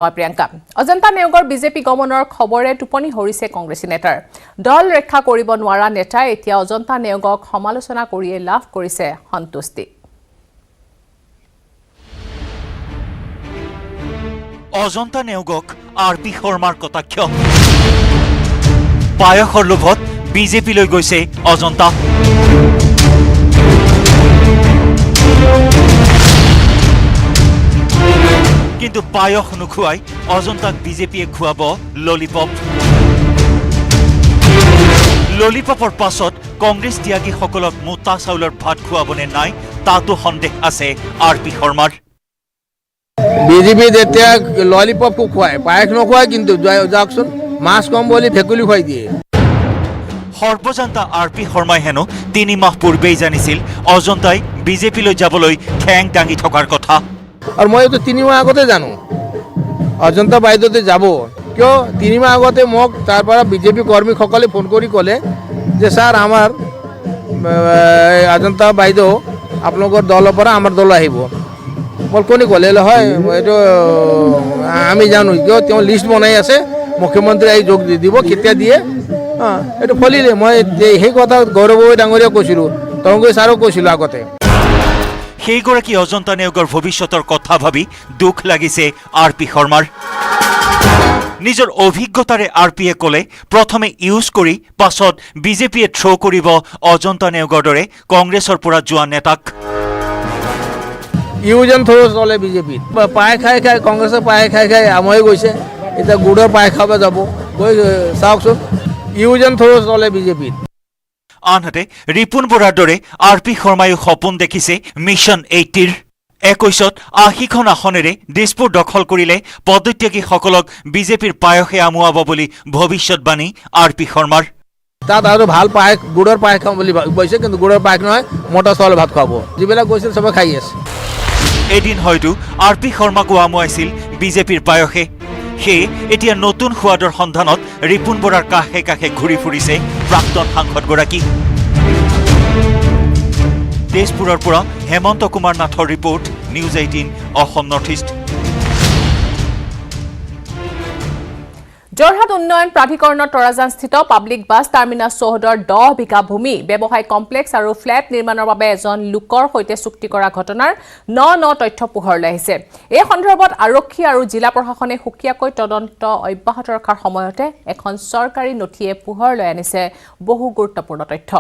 প্ৰিয়ংকা অজন্তা নেওগৰ BJP গমনৰ খবৰে টোপনি হৰিছে কংগ্ৰেছী নেতাৰ দল ৰক্ষা কৰিব নোৱাৰা নেতাই এতিয়া অজন্তা নেওগক সমালোচনা কৰিয়ে লাভ কৰিছে সন্তুষ্টি অজন্তা নেওগক আৰপি শৰ্মাৰ কটাক্ষ পায়সৰ লোভত বিজেপি লৈ গৈছে অজন্তা কিন্তু পায়স নুখুৱাই অজন্তাক বিজেপিয়ে খুৱাব ললিপপৰ পাছত কংগ্ৰেছ ত্যাগীসকলক মোটা চাউলৰ ভাত খুৱাবনে নাই তাতো সন্দেহ আছে আৰপি শৰ্মাৰ বিজেপি যেতিয়া ললিপপ খুৱায় পায়স নোখোৱায় কিন্তু যাওকচোন মাছ কম বুলি ভেকুলী খুৱাই দিয়ে সৰ্বজান্তা আৰপি শৰ্মাই হেনো 3 মাহ পূৰ্বেই জানিছিল অজন্তাই বিজেপিলৈ যাবলৈ ঠেং দাঙি থকাৰ কথা আৰু মইতো 3 মাহ আগতে জানো অজন্তা বাইদেউতে যাব কিয় 3 মাহ আগতে মোক তাৰ পৰা বিজেপি কৰ্মীসকলে ফোন কৰি ক'লে যে ছাৰ আমাৰ অজন্তা বাইদেউ আপোনালোকৰ দলৰ পৰা আমাৰ দল আহিব মই কোনে ক'লে হয় এইটো আমি জানো কিয় তেওঁ লিষ্ট বনাই আছে মুখ্যমন্ত্ৰী আহি যোগ দিব কেতিয়া দিয়ে এইটো ফলিলে মই সেই কথা গৌৰৱ ডাঙৰীয়া কৈছিলোঁ তংগৈ ছাৰক কৈছিলোঁ আগতে সেইগৰাকী অজন্তা নেওগৰ ভৱিষ্যতৰ কথা ভাবি দুখ লাগিছে আৰপি শৰ্মাৰ নিজৰ অভিজ্ঞতাৰে আৰপিয়ে ক'লে প্ৰথমে ইউজ কৰি পাছত বিজেপিয়ে থ্ৰ' কৰিব অজন্তা নেওগৰ দৰে কংগ্ৰেছৰ পৰা যোৱা নেতাক ইউজ এণ্ড থ্ৰ' চলে বিজেপিত পায় খাই কংগ্ৰেছৰ পায় খাই আমুৱাই গৈছে এতিয়া গুড়ৰ পায় খাব যাব গৈ চাওকচোন ইউজ এণ্ড থ্ৰ' চলে বিজেপিত আনহাতে ৰিপুণ বৰাৰ দৰে আৰপি শৰ্মায়ো সপোন দেখিছে মিছন 80ৰ 21ত 80খন আসনেৰে দিছপুৰ দখল কৰিলে পদত্যাগীসকলক বিজেপিৰ পায়সে আমুৱাব বুলি ভৱিষ্যতবাণী আৰপি শৰ্মাৰ তাত আৰু ভাল পায়স গুড়ৰ পায়স খাম বুলি কৈছে কিন্তু গুড়ৰ পায়স নহয় মোটা চাউলৰ ভাত খুৱাব যিবিলাক গৈছিল চবে খাই আছে এদিন হয়তো আৰপি শৰ্মাকো আমুৱাইছিল বিজেপিৰ পায়সে সেয়ে এতিয়া নতুন সোৱাদৰ সন্ধানত ৰিপুণ বৰাৰ কাষে কাষে ঘূৰি ফুৰিছে প্ৰাক্তন সাংসদগৰাকী তেজপুৰৰ পৰা হেমন্ত কুমাৰ নাথৰ report news 18 Assam north east Jorhat উন্নয়ন প্ৰাধিকৰণৰ তৰাজানস্থিত পাব্লিক বাছ টাৰ্মিনাছ চৌহদৰ 10 বিঘা ভূমি ব্যৱসায় কমপ্লেক্স আৰু ফ্লেট নিৰ্মাণৰ বাবে এজন লোকৰ সৈতে চুক্তি কৰা ঘটনাৰ ন তথ্য পোহৰলৈ আহিছে এই সন্দৰ্ভত আৰক্ষী আৰু জিলা প্ৰশাসনে সুকীয়াকৈ তদন্ত অব্যাহত ৰখাৰ সময়তে এখন চৰকাৰী নথিয়ে পোহৰলৈ আনিছে বহু গুৰুত্বপূৰ্ণ তথ্য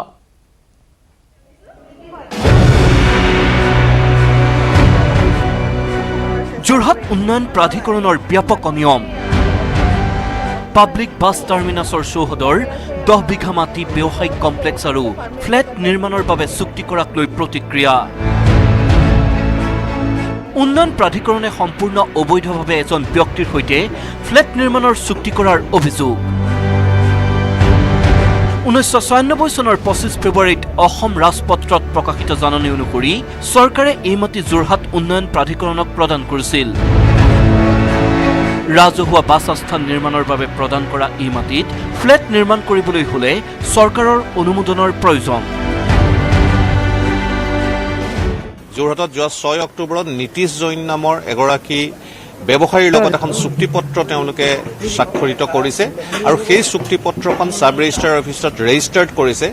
যোৰহাট উন্নয়ন প্ৰাধিকৰণৰ ব্যাপক অনিয়ম পাব্লিক বাছ টাৰ্মিনাছৰ চৌহদৰ 10 বিঘা মাটি ব্যৱসায়িক কমপ্লেক্স আৰু ফ্লেট নিৰ্মাণৰ বাবে চুক্তি কৰাক লৈ প্ৰতিক্ৰিয়া উন্নয়ন প্ৰাধিকৰণে সম্পূৰ্ণ অবৈধভাৱে এজন ব্যক্তিৰ সৈতে ফ্লেট নিৰ্মাণৰ চুক্তি কৰাৰ অভিযোগ 1996 চনৰ 25 ফেব্ৰুৱাৰীত অসম ৰাজপত্ৰত প্ৰকাশিত জাননী অনুসৰি চৰকাৰে এই মাটি যোৰহাট উন্নয়ন প্ৰাধিকৰণক প্ৰদান কৰিছিল ৰাজহুৱা বাছ আস্থান নিৰ্মাণৰ বাবে প্ৰদান কৰা এই মাটিত ফ্লেট নিৰ্মাণ কৰিবলৈ হলে চৰকাৰৰ অনুমোদনৰ প্ৰয়োজন যোৰহাটত যোৱা 6 অক্টোবৰত নীতিশ জৈন নামৰ এগৰাকী ব্যৱসায়ীৰ লগত এখন চুক্তিপত্ৰ তেওঁলোকে স্বাক্ষৰিত কৰিছে আৰু সেই চুক্তিপত্ৰখন সাব ৰেজিষ্ট্ৰাৰ অফিচত ৰেজিষ্টাৰ্ড কৰিছে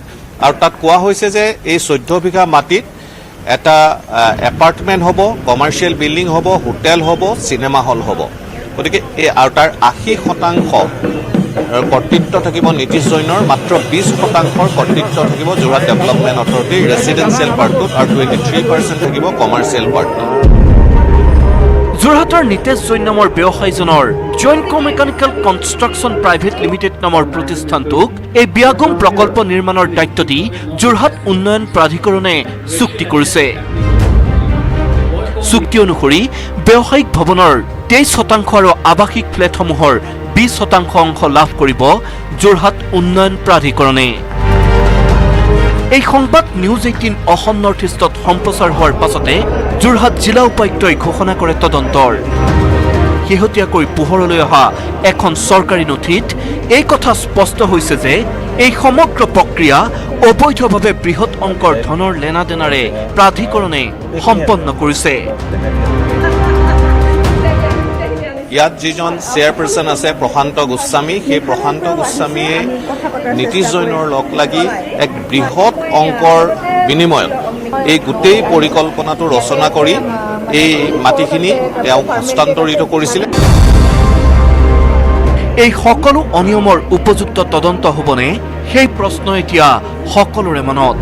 আৰু তাত কোৱা হৈছে যে এই 14 বিঘা মাটিত এটা এপাৰ্টমেণ্ট হ'ব কমাৰ্চিয়েল বিল্ডিং হ'ব হোটেল হ'ব চিনেমা হল হ'ব গতিকে এই আৰু তাৰ 80% কৰ্তৃত্ব থাকিব নীতিশ জৈনৰ মাত্ৰ 20% কৰ্তৃত্ব থাকিব যোৰহাট ডেভেলপমেণ্ট অথৰিটিৰ ৰেচিডেন্সিয়েল পাৰ্টটোত আৰু 23% থাকিব কমাৰ্চিয়েল পাৰ্টটোত যোৰহাটৰ নীতিশ জৈন নামৰ ব্যৱসায়ীজনৰ জইণ্ট কো মেকানিকেল কনষ্ট্ৰাকশ্যন প্ৰাইভেট লিমিটেড নামৰ প্ৰতিষ্ঠানটোক এই ব্যাগম প্ৰকল্প নিৰ্মাণৰ দায়িত্ব দি যোৰহাট উন্নয়ন প্ৰাধিকৰণে চুক্তি কৰিছে চুক্তি অনুসৰি ব্যৱসায়িক ভৱনৰ 23% আৰু আৱাসিক ফ্লেটসমূহৰ 20% অংশ লাভ কৰিব যোৰহাট উন্নয়ন প্ৰাধিকৰণে এই সংবাদ নিউজ 18 অসম নৰ্থ ইষ্টত সম্প্ৰচাৰ হোৱাৰ পাছতে যোৰহাট জিলা উপায়ুক্তই ঘোষণা কৰে তদন্তৰ শেহতীয়াকৈ পোহৰলৈ অহা এখন চৰকাৰী নথিত এই কথা স্পষ্ট হৈছে যে এই সমগ্ৰ প্ৰক্ৰিয়া অবৈধভাৱে বৃহৎ অংকৰ ধনৰ লেনাদেনাৰে প্ৰাধিকৰণে সম্পন্ন কৰিছে ইয়াত যিজন চেয়াৰপাৰ্চন আছে প্ৰশান্ত গোস্বামী, সেই প্ৰশান্ত গোস্বামীয়ে নীতিশ জৈনৰ লগ লাগি এক বৃহৎ অংকৰ বিনিময়ত এই গোটেই পৰিকল্পনাটো ৰচনা কৰি এই মাটিখিনি তেওঁক হস্তান্তৰিত কৰিছিলে। এই সকলো অনিয়মৰ উপযুক্ত তদন্ত হ'বনে, সেই প্ৰশ্ন এতিয়া সকলোৰে মনত।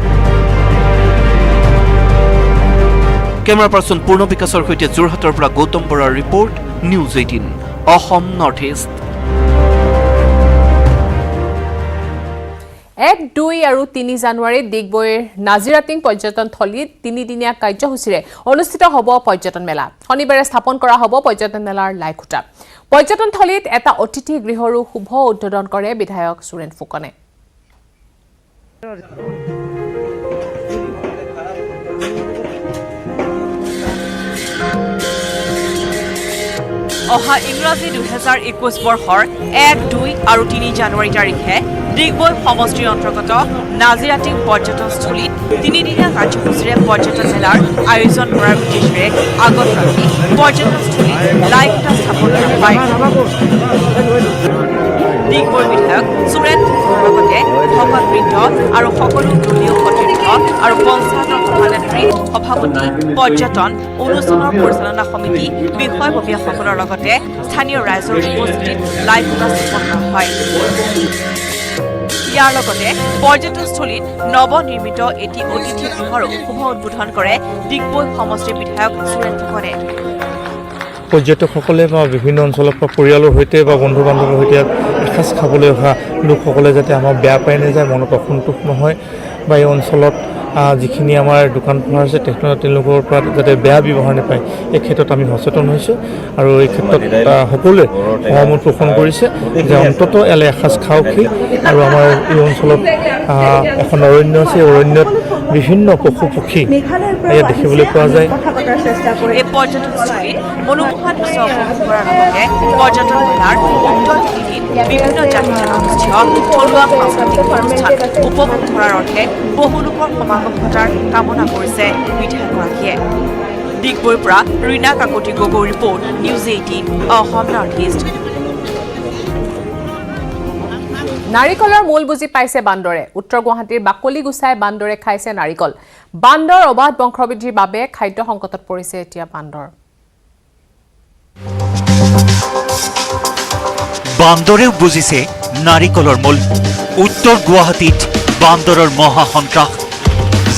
কেমেৰা পাৰ্চন পূৰ্ণ বিকাশৰ সৈতে যোৰহাটৰ পৰা গৌতম বৰাৰ report, news 18 Assam north east. 1, 2 আৰু 3 জানুৱাৰীত ডিগবৈৰ নাজিৰাটিং পৰ্যটন থলীত 3দিনীয়া কাৰ্যসূচীৰে অনুষ্ঠিত হ'ব পৰ্যটন মেলা। শনিবাৰে স্থাপন কৰা হ'ব পৰ্যটন মেলাৰ লাই খুঁটা। পৰ্যটন থলীত এটা অতিথি গৃহৰো শুভ উদ্বোধন কৰে বিধায়ক সুৰেন ফুকনে। অহা ইংৰাজী 2021 বৰ্ষৰ 1, 2 আৰু 3 জানুৱাৰী তাৰিখে ডিগবৈ সমষ্টিৰ অন্তৰ্গত নাজিৰাটিং পৰ্যটনস্থলীত 3দিনীয়া কাৰ্যসূচীৰে পৰ্যটন মেলাৰ আয়োজন কৰাৰ উদ্দেশ্যেৰে আগত ৰাখি পৰ্যটনস্থলীত লাই খুঁটা স্থাপন কৰা হয়। ডিগবৈৰ বিধায়ক সুৰেন ফুকনৰ লগতে ভকতবৃন্দ আৰু সকলো দলীয় সতীৰ্থ আৰু পঞ্চায়তৰ সভানেত্ৰী, সভাপতি, পৰ্যটন অনুষ্ঠানৰ পৰিচালনা সমিতি, বিষয়ববীয়াসকলৰ লগতে স্থানীয় ৰাইজৰ উপস্থিতিত লাই খুঁটা স্থাপন কৰা হয়। ইয়াৰ লগতে পৰ্যটনস্থলীত নৱনিৰ্মিত এটি অতিথি গৃহৰো শুভ উদ্বোধন কৰে ডিগবৈ সমষ্টিৰ বিধায়ক সুৰেন ফুকনে। পৰ্যটকসকলে বা বিভিন্ন অঞ্চলৰ পৰা পৰিয়ালৰ সৈতে বা বন্ধু বান্ধৱৰ সৈতে এসাঁজ খাবলৈ অহা লোকসকলে যাতে আমাক বেয়া পাই নাযায়, মনত অসন্তোষ নহয়, বা এই অঞ্চলত যিখিনি আমাৰ দোকান পোহাৰ আছে তেওঁলোকৰ পৰা যাতে বেয়া ব্যৱহাৰ নাপায়, এই ক্ষেত্ৰত আমি সচেতন হৈছোঁ। আৰু এই ক্ষেত্ৰত সকলোৱে সহমত পোষণ কৰিছে যে অন্ততঃ ইয়ালৈ এসাঁজ খাওকহি। আৰু আমাৰ এই অঞ্চলত এখন অৰণ্য আছে, অৰণ্যত বিভিন্ন পশু পক্ষী ইয়াত দেখিবলৈ পোৱা যায়। এই পৰ্যটনস্থলীত মনোমোহা দৃশ্য উপভোগ কৰাৰ লগতে পৰ্যটন মেলাৰ উক্ত তিনিদিন বিভিন্ন জাতি জনগোষ্ঠীয় থলুৱা সাংস্কৃতিক অনুষ্ঠান উপভোগ কৰাৰ অৰ্থে বহু লোকৰ সমাগম ঘটাৰ কামনা কৰিছে বিধায়কগৰাকীয়ে। ডিগবৈৰ পৰা Rina Kakati Gogoi report, news 18 Assam north east. নাৰিকলৰ মূল বুজি পাইছে বান্দৰে। উত্তৰ গুৱাহাটীৰ বাকলি গুচাই বান্দৰে খাইছে নাৰিকল। বান্দৰ অবাধ বংশবৃদ্ধিৰ বাবে খাদ্য সংকটত পৰিছে এতিয়া বান্দৰ। বান্দৰেও বুজিছে নাৰিকলৰ মূল। উত্তৰ গুৱাহাটীত বান্দৰৰ মহা সন্ত্ৰাস।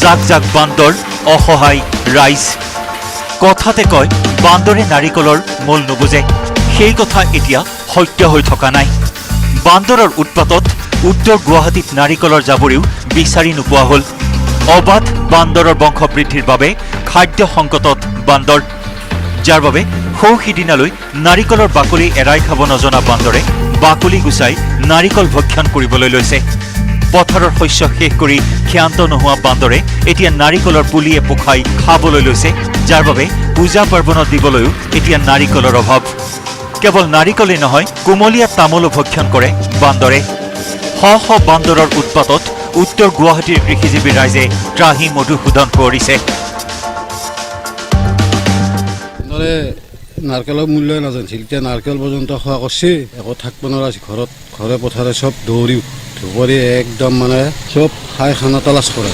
জাক জাক বান্দৰ, অসহায় ৰাইজ। কথাতে কয় বান্দৰে নাৰিকলৰ মূল নুবুজে। সেই কথা এতিয়া সত্য হৈ থকা নাই। বান্দৰৰ উৎপাতত উত্তৰ গুৱাহাটীত নাৰিকলৰ জাবৰিও বিচাৰি নোপোৱা হ'ল। অবাধ বান্দৰৰ বংশবৃদ্ধিৰ বাবে খাদ্য সংকটত বান্দৰ, যাৰ বাবে সৌ সিদিনালৈ নাৰিকলৰ বাকলি এৰাই খাব নজনা বান্দৰে বাকলি গুচাই নাৰিকল ভক্ষণ কৰিবলৈ লৈছে। পথাৰৰ শস্য শেষ কৰি ক্ষান্ত নোহোৱা বান্দৰে এতিয়া নাৰিকলৰ পুলিয়ে পোখাই খাবলৈ লৈছে, যাৰ বাবে পূজা পাৰ্বণত দিবলৈও এতিয়া নাৰিকলৰ অভাৱ। কেৱল নাৰিকলেই নহয়, কুমলীয়া তামোলো ভক্ষণ কৰে বান্দৰে। শ শ বান্দৰৰ উৎপাতত উত্তৰ গুৱাহাটীৰ কৃষিজীৱী ৰাইজে ত্ৰাহি মধুসূদন কৰিছে। নাৰকেলৰ মূল্যই নাজানিছিল, এতিয়া নাৰকেল পৰ্যন্ত খোৱা কৰিছে, একো থাকিব নোৱাৰা ঘৰত, ঘৰে পথাৰে চব দৌৰি ধুবৰি একদম মানে চব খাই খানা তালাচ কৰে।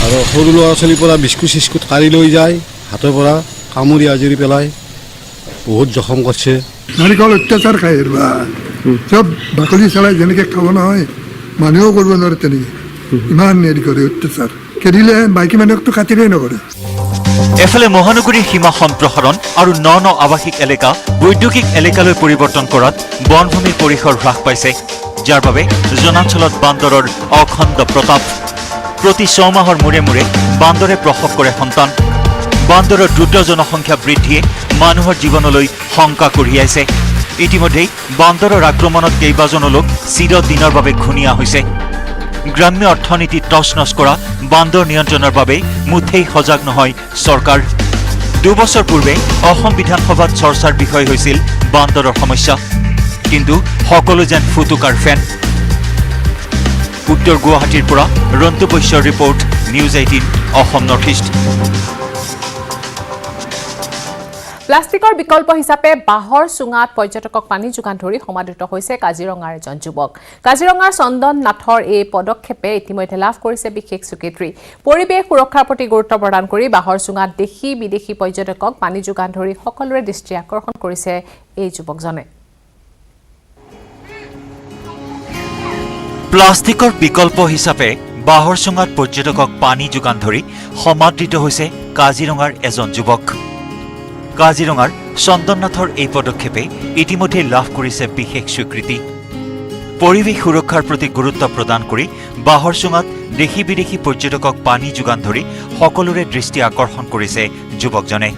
আৰু সৰু ল'ৰা ছোৱালীৰ পৰা বিস্কুট চিস্কুট কাঢ়ি লৈ যায়, হাতৰ পৰা কামুৰি আজৰি পেলাই বহুত জখম কৰিছে। নাৰিকল অত্যাচাৰ খায়, চব বাকলি চলাই যেনেকৈ খাব নহয় মানুহেও কৰিব নোৱাৰে তেনেকৈ, ইমান হেৰি কৰে অত্যাচাৰ। খেদিলে বাকী মানুহকতো খাতিৰেই নকৰে। এফালে মহানগৰীৰ সীমা সম্প্ৰসাৰণ আৰু ন আৱাসিক এলেকা ঔদ্যোগিক এলেকালৈ পৰিৱৰ্তন কৰাত বনভূমিৰ পৰিসৰ হ্ৰাস পাইছে, যাৰ বাবে জনাঞ্চলত বান্দৰৰ অখণ্ড প্ৰতাপ। প্ৰতি 6 মাহৰ মূৰে মূৰে বান্দৰে প্ৰসৱ কৰে সন্তান। বান্দৰৰ দ্ৰুত জনসংখ্যা বৃদ্ধিয়ে মানুহৰ জীৱনলৈ শংকা কঢ়িয়াইছে। ইতিমধ্যেই বান্দৰৰ আক্ৰমণত কেইবাজনো লোক চিৰদিনৰ বাবে ঘূণীয়া হৈছে। গ্ৰাম্য অৰ্থনীতি তছনছ কৰা বান্দৰ নিয়ন্ত্ৰণৰ বাবে মুঠেই সজাগ নহয় চৰকাৰ। 2 বছৰ পূৰ্বে অসম বিধানসভাত চৰ্চাৰ বিষয় হৈছিল বান্দৰৰ সমস্যা, কিন্তু সকলো যেন ফুটুকাৰ ফেন। উত্তৰ গুৱাহাটীৰ পৰা ৰন্তু বৈশ্যৰ report, news 18 Assam north east. প্লাষ্টিকৰ বিকল্প হিচাপে বাঁহৰ চুঙাত পৰ্যটকক পানী যোগান ধৰি সমাদৃত হৈছে কাজিৰঙাৰ এজন যুৱক। কাজিৰঙাৰ চন্দন নাথৰ এই পদক্ষেপে ইতিমধ্যে লাভ কৰিছে বিশেষ স্বীকৃতি। পৰিৱেশ সুৰক্ষাৰ প্ৰতি গুৰুত্ব প্ৰদান কৰি বাঁহৰ চুঙাত দেশী বিদেশী পৰ্যটকক পানী যোগান ধৰি সকলোৰে দৃষ্টি আকৰ্ষণ কৰিছে এই যুৱকজনে। প্লাষ্টিকৰ বিকল্প হিচাপে বাঁহৰ চুঙাত পৰ্যটকক পানী যোগান ধৰি সমাদৃত হৈছে কাজিৰঙাৰ এজন যুৱক। কাজিৰঙাৰ চন্দননাথৰ এই পদক্ষেপে ইতিমধ্যে লাভ কৰিছে বিশেষ স্বীকৃতি। পৰিৱেশ সুৰক্ষাৰ প্ৰতি গুৰুত্ব প্ৰদান কৰি বাঁহৰ চুঙাত দেশী বিদেশী পৰ্যটকক পানী যোগান ধৰি সকলোৰে দৃষ্টি আকৰ্ষণ কৰিছে যুৱকজনে।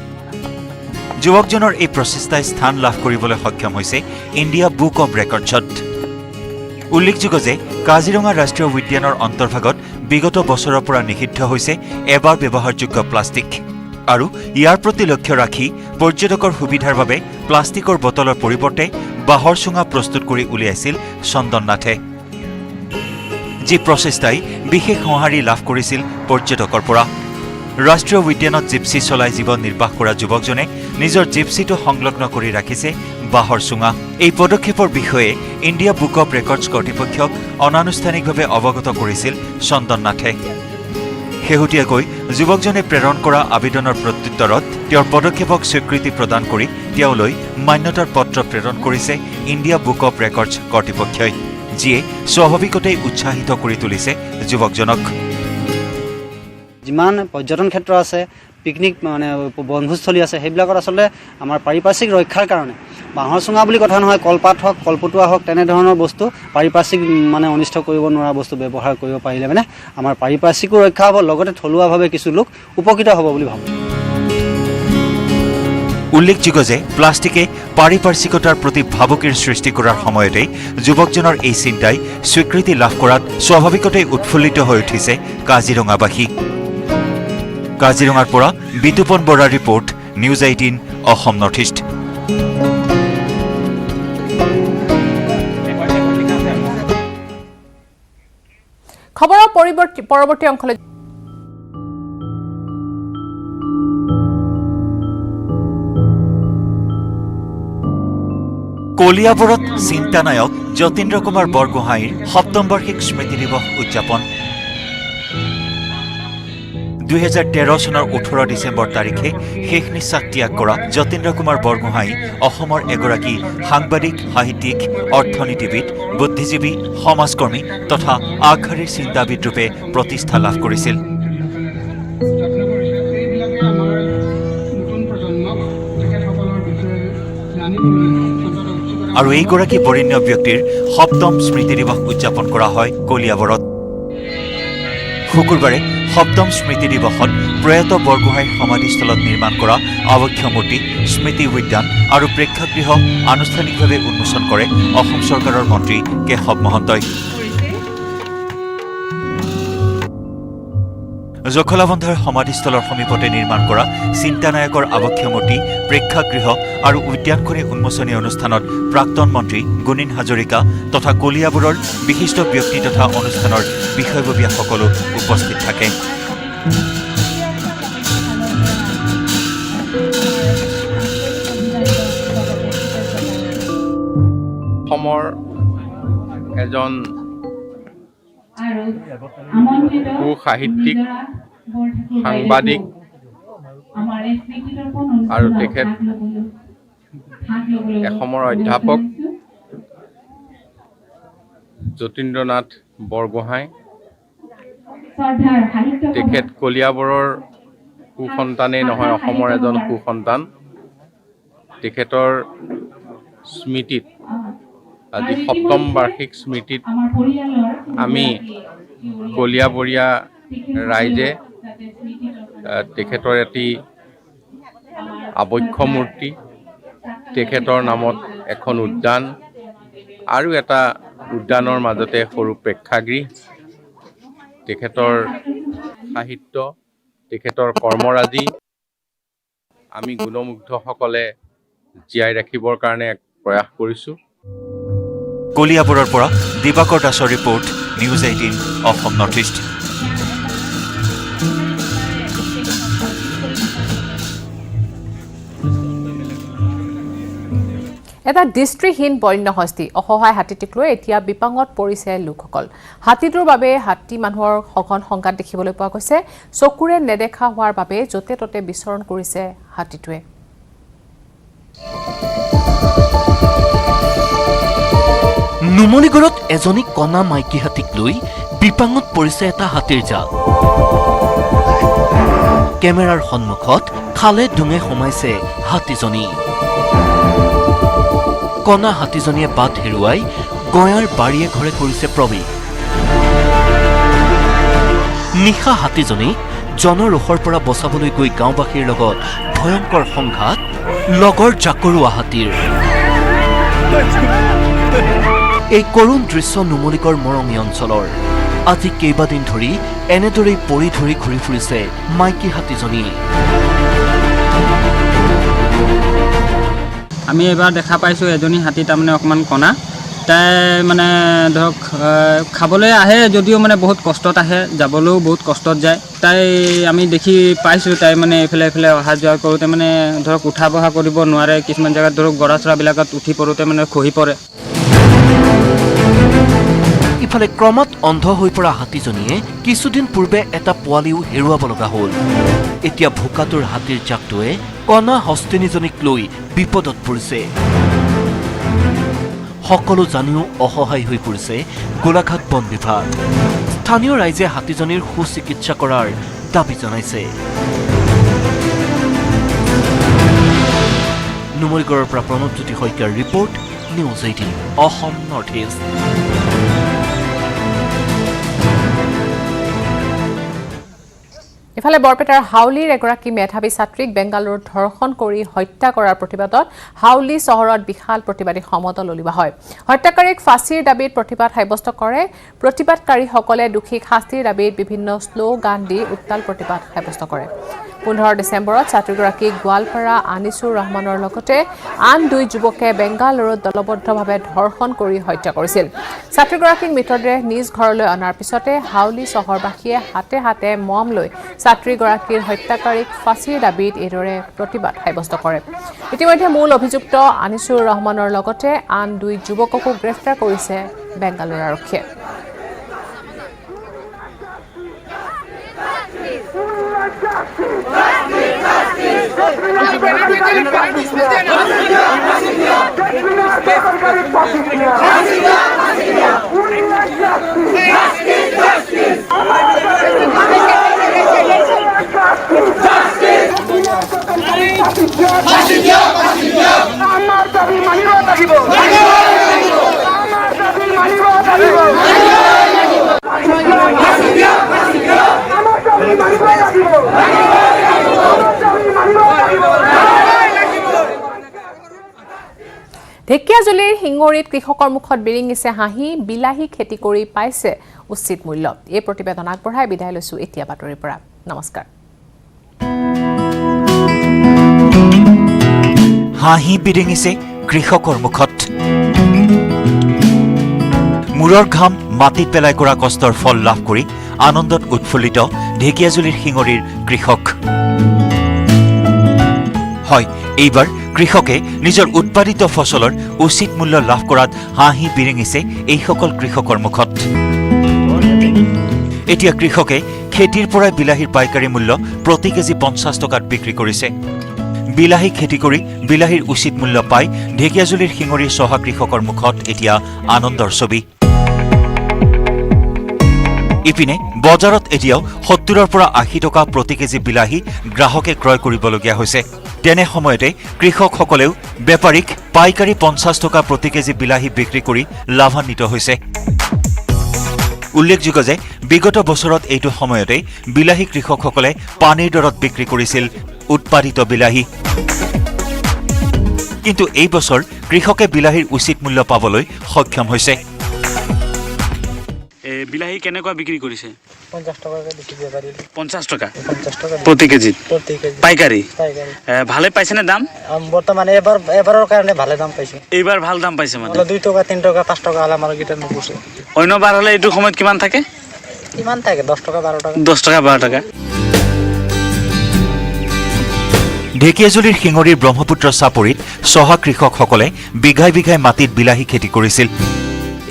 যুৱকজনৰ এই প্ৰচেষ্টাই স্থান লাভ কৰিবলৈ সক্ষম হৈছে ইণ্ডিয়া বুক অৱ ৰেকৰ্ডছত। উল্লেখযোগ্য যে কাজিৰঙা ৰাষ্ট্ৰীয় উদ্যানৰ অন্তৰ্ভাগত বিগত বছৰৰ পৰা নিষিদ্ধ হৈছে এবাৰ ব্যৱহাৰযোগ্য প্লাষ্টিক। আৰু ইয়াৰ প্ৰতি লক্ষ্য ৰাখি পৰ্যটকৰ সুবিধাৰ বাবে প্লাষ্টিকৰ বটলৰ পৰিৱৰ্তে বাঁহৰ চুঙা প্ৰস্তুত কৰি উলিয়াইছিল চন্দননাথে, যি প্ৰচেষ্টাই বিশেষ সঁহাৰি লাভ কৰিছিল পৰ্যটকৰ পৰা। ৰাষ্ট্ৰীয় উদ্যানত জিপচি চলাই জীৱন নিৰ্বাহ কৰা যুৱকজনে নিজৰ জিপচিটো সংলগ্ন কৰি ৰাখিছে বাঁহৰ চুঙা। এই পদক্ষেপৰ বিষয়ে ইণ্ডিয়া বুক অৱ ৰেকৰ্ডছ কৰ্তৃপক্ষক অনানুষ্ঠানিকভাৱে অৱগত কৰিছিল চন্দননাথে। শেহতীয়াকৈ যুৱকজনে প্ৰেৰণ কৰা আবেদনৰ প্ৰত্যুত্তৰত তেওঁৰ পদক্ষেপক স্বীকৃতি প্ৰদান কৰি তেওঁলৈ মান্যতাৰ পত্ৰ প্ৰেৰণ কৰিছে ইণ্ডিয়া বুক অৱ ৰেকৰ্ডছ কৰ্তৃপক্ষই, যিয়ে স্বাভাৱিকতেই উৎসাহিত কৰি তুলিছে যুৱকজনক। যিমান পৰ্যটন ক্ষেত্ৰ আছে, পিকনিক মানে বনভোজস্থলী আছে, সেইবিলাকত আচলতে আমাৰ পাৰিপাৰ্শ্বিক ৰক্ষাৰ কাৰণে বাঁহৰ চুঙা বুলি কথা নহয়, কলপাত হওক, কলপটুৱা হওক, তেনেধৰণৰ বস্তু পাৰিপাৰ্শ্বিক মানে অনিষ্ট কৰিব নোৱাৰা বস্তু ব্যৱহাৰ কৰিব পাৰিলে মানে আমাৰ পাৰিপাৰ্শ্বিকো ৰক্ষা হ'ব, লগতে থলুৱাভাৱে কিছু লোক উপকৃত হ'ব বুলি ভাবোঁ। উল্লেখযোগ্য যে প্লাষ্টিকে পাৰিপাৰ্শ্বিকতাৰ প্ৰতি ভাবুকিৰ সৃষ্টি কৰাৰ সময়তেই যুৱকজনৰ এই চিন্তাই স্বীকৃতি লাভ কৰাত স্বাভাৱিকতেই উৎফুল্লিত হৈ উঠিছে কাজিৰঙাবাসী। কাজিৰঙাৰ পৰা বিতুপন বৰাৰ report, news 18 Assam north east. খবৰৰ পৰৱৰ্তী অংশলৈ কলিয়াবৰত চিন্তানায়ক যতীন্দ্ৰ কুমাৰ বৰগোহাঁইৰ ৭ম বাৰ্ষিক স্মৃতি দিৱস উদযাপন। 2013 চনৰ 18 ডিচেম্বৰ তাৰিখে শেষ নিশ্বাস ত্যাগ কৰা যতীন্দ্ৰ কুমাৰ বৰগোহাঁই অসমৰ এগৰাকী সাংবাদিক, সাহিত্যিক, অৰ্থনীতিবিদ, বুদ্ধিজীৱী, সমাজকৰ্মী তথা আগশাৰীৰ চিন্তাবিদ ৰূপে প্ৰতিষ্ঠা লাভ কৰিছিল। আৰু এইগৰাকী বৰেণ্য ব্যক্তিৰ ৭ম স্মৃতি দিৱস উদযাপন কৰা হয় কলিয়াবৰত। শুকুৰবাৰে ৭ম স্মৃতি দিৱসত প্ৰয়াত বৰগোহাঁইৰ সমাধিস্থলত নিৰ্মাণ কৰা আৱক্ষ মূৰ্তি, স্মৃতি উদ্যান আৰু প্ৰেক্ষাগৃহ আনুষ্ঠানিকভাৱে উন্মোচন কৰে অসম চৰকাৰৰ মন্ত্ৰী কেশৱ মহন্তই। জখলাবন্ধাৰ সমাধিস্থলৰ সমীপতে নিৰ্মাণ কৰা চিন্তানায়কৰ আৱক্ষ মূৰ্তি, প্ৰেক্ষাগৃহ আৰু উদ্যানখনি উন্মোচনী অনুষ্ঠানত প্ৰাক্তন মন্ত্ৰী গুণীন হাজৰিকা তথা কলিয়াবৰৰ বিশিষ্ট ব্যক্তি তথা অনুষ্ঠানৰ বিষয়ববীয়াসকলো উপস্থিত থাকে। অসমৰ এজন সাহিত্যিক, সাংবাদিক আৰু তেখেত অসমৰ অধ্যাপক যতীন্দ্ৰনাথ বৰগোহাঁই। তেখেত কলিয়াবৰৰ সুসন্তানেই নহয়, অসমৰ এজন সুসন্তান। তেখেতৰ স্মৃতিত আজি ৭ম বাৰ্ষিক স্মৃতিত আমি কলিয়াবৰীয়া ৰাইজে তেখেতৰ এটি আৱক্ষ মূৰ্তি, তেখেতৰ নামত এখন উদ্যান আৰু এটা উদ্যানৰ মাজতে সৰু প্ৰেক্ষাগৃহ, তেখেতৰ সাহিত্য, তেখেতৰ কৰ্মৰাজি আমি গুণমুগ্ধসকলে জীয়াই ৰাখিবৰ কাৰণে প্ৰয়াস কৰিছোঁ। কলিয়াবৰৰ পৰা দিবাকৰ দাসৰ report, news 18 Assam north east. এটা দৃষ্টিহীন বন্যহস্তী অসহায় হাতীটিক লৈ এতিয়া বিপাঙত পৰিছে লোকসকল। হাতীটোৰ বাবে হাতী মানুহৰ সঘন সংঘাত দেখিবলৈ পোৱা গৈছে। চকুৰে নেদেখা হোৱাৰ বাবে য'তে ত'তে বিচৰণ কৰিছে হাতীটোৱে। নুমলীগড়ত এজনী কণা মাইকী হাতীক লৈ বিপাঙত পৰিছে এটা হাতীৰ জাল। কেমেৰাৰ সন্মুখত খালে ডুঙে সোমাইছে হাতীজনী। কণা হাতীজনীয়ে বাট হেৰুৱাই গয়াৰ বাৰীয়ে ঘৰে কৰিছে প্ৰৱেশ। নিশা হাতীজনীক জনৰোষৰ পৰা বচাবলৈ গৈ গাঁওবাসীৰ লগত ভয়ংকৰ সংঘাত লগৰ জাকৰুৱা হাতীৰ। এই কৰুণ দৃশ্য নুমলীগড় মৰঙী অঞ্চলৰ। আজি কেইবাদিন ধৰি এনেদৰেই পৰি ধৰি ঘূৰি ফুৰিছে মাইকী হাতীজনী। আমি এবাৰ দেখা পাইছোঁ এজনী হাতী তাৰমানে অকণমান কণা, তাই মানে ধৰক খাবলৈ আহে যদিও মানে বহুত কষ্টত আহে, যাবলৈও বহুত কষ্টত যায়। তাই আমি দেখি পাইছোঁ তাই মানে এইফালে এইফালে অহা যোৱা কৰোঁতে মানে ধৰক উঠা বহা কৰিব নোৱাৰে। কিছুমান জেগাত ধৰক গৰা চৰাবিলাকত উঠি পৰোঁতে মানে খহি পৰে। ইফালে ক্ৰমাৎ অন্ধ হৈ পৰা হাতীজনীয়ে কিছুদিন পূৰ্বে এটা পোৱালিও হেৰুৱাব লগা হ'ল। এতিয়া ভোকাতুৰ হাতীৰ জাকটোৱে কণা হস্তিনীজনীক লৈ বিপদত পৰিছে। সকলো জানিও অসহায় হৈ পৰিছে গোলাঘাট বন বিভাগ। স্থানীয় ৰাইজে হাতীজনীৰ সুচিকিৎসা কৰাৰ দাবী জনাইছে। নুমলীগড়ৰ পৰা প্ৰণৱজ্যোতি শইকীয়াৰ report, news 18 Assam north east. ইফালে বৰপেটাৰ হাউলীৰ এগৰাকী মেধাৱী ছাত্ৰীক বেংগালুৰুত ধৰ্ষণ কৰি হত্যা কৰাৰ প্ৰতিবাদত হাউলী চহৰত বিশাল প্ৰতিবাদী সমদল উলিওৱা হয়। হত্যাকাৰীক ফাঁচীৰ দাবীত প্ৰতিবাদ সাব্যস্ত কৰে। প্ৰতিবাদকাৰীসকলে দোষীক শাস্তিৰ দাবীত বিভিন্ন শ্লোগান দি উত্তাল প্ৰতিবাদ সাব্যস্ত কৰে। 15 ডিচেম্বৰত ছাত্ৰীগৰাকীক গোৱালপাৰা আনিছুৰ ৰহমানৰ লগতে আন 2 যুৱকে বেংগালুৰুত দলবদ্ধভাৱে ধৰ্ষণ কৰি হত্যা কৰিছিল। ছাত্ৰীগৰাকীক মৃতদেহ নিজ ঘৰলৈ অনাৰ পিছতে হাউলী চহৰবাসীয়ে হাতে হাতে মম লৈ ছাত্ৰীগৰাকীৰ হত্যাকাৰীক ফাঁচীৰ দাবীত এইদৰে প্ৰতিবাদ সাব্যস্ত কৰে। ইতিমধ্যে মূল অভিযুক্ত আনিছুৰ ৰহমানৰ লগতে আন 2 যুৱককো গ্ৰেপ্তাৰ কৰিছে বেংগালুৰু আৰক্ষীয়ে। ঢেকিয়াজুলিৰ শিঙৰিত কৃষকৰ মুখত বিৰিঙিছে হাঁহি, বিলাহী খেতি কৰি পাইছে উচিত মূল্য। এই প্ৰতিবেদন আগবঢ়াই বিদায় লৈছো এতিয়া বাতৰিৰ পৰা। নমস্কাৰ। হাঁহি বিৰিঙিছে কৃষকৰ মুখত। মূৰৰ ঘাম মাটিত পেলাই কৰা কষ্টৰ ফল লাভ কৰি আনন্দত উৎফুল্লিত ঢেকিয়াজুলিৰ শিঙৰিৰ কৃষক। হয়, এইবাৰ কৃষকে নিজৰ উৎপাদিত ফচলৰ উচিত মূল্য লাভ কৰাত হাঁহি বিৰিঙিছে এইসকল কৃষকৰ মুখত। এতিয়া কৃষকে খেতিৰ পৰাই বিলাহীৰ পাইকাৰী মূল্য প্ৰতি কেজি 50 টকাত বিক্ৰী কৰিছে। বিলাহী খেতি কৰি বিলাহীৰ উচিত মূল্য পাই ঢেকিয়াজুলিৰ শিঙৰিৰ চহা কৃষকৰ মুখত এতিয়া আনন্দৰ ছবি। ইপিনে বজাৰত এতিয়াও 70ৰ পৰা 80 টকা প্ৰতি কেজি বিলাহী গ্ৰাহকে ক্ৰয় কৰিবলগীয়া হৈছে। তেনে সময়তে কৃষকসকলেও বেপাৰীক পাইকাৰী 50 টকা প্ৰতি কেজি বিলাহী বিক্ৰী কৰি লাভান্বিত হৈছে। উল্লেখযোগ্য যে বিগত বছৰত এইটো সময়তে বিলাহী কৃষকসকলে পানীৰ দৰত বিক্ৰী কৰিছিল উৎপাদিত বিলাহী। কিন্তু এই বছৰ কৃষকে বিলাহীৰ উচিত মূল্য পাবলৈ সক্ষম হৈছে। বিলাহী কেনেকুৱা বিক্ৰী কৰিছে? 50 টকাকৈ বিক্ৰী কৰিব পাৰিলে। 50 টকা প্ৰতি কেজিত পাইকাৰী। ভালে পাইছেনে দাম? বৰ্তমান এবাৰৰ কাৰণে ভালে দাম পাইছে। এইবাৰ ভাল দাম পাইছে মানে 2 টকা 3 টকা 5 টকা হ'লে আমাৰ কেইটা নুপুছে। অন্যবাৰ হ'লে এইটো সময়ত কিমান থাকে? কিমান থাকে? 10 টকা 12 টকা। 10 টকা 12 টকা। ঢেকিয়াজুলিৰ শিঙৰীৰ ব্ৰহ্মপুত্ৰ চাপৰিত চহা কৃষকসকলে বিঘাই বিঘাই মাটিত বিলাহী খেতি কৰিছিল।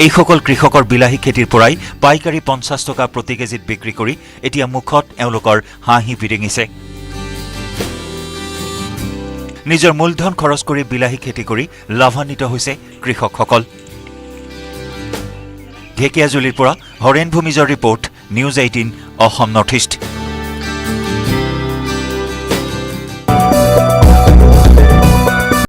এইসকল কৃষকৰ বিলাহী খেতিৰ পৰাই পাইকাৰী 50 টকা প্ৰতি কেজিত বিক্ৰী কৰি এতিয়া মুখত এওঁলোকৰ হাঁহি বিৰিঙিছে। নিজৰ মূলধন খৰচ কৰি বিলাহী খেতি কৰি লাভান্বিত হৈছে কৃষকসকল। ঢেকিয়াজুলিৰ পৰা হৰেণ ভূমিজৰ report, news 18 Assam north east.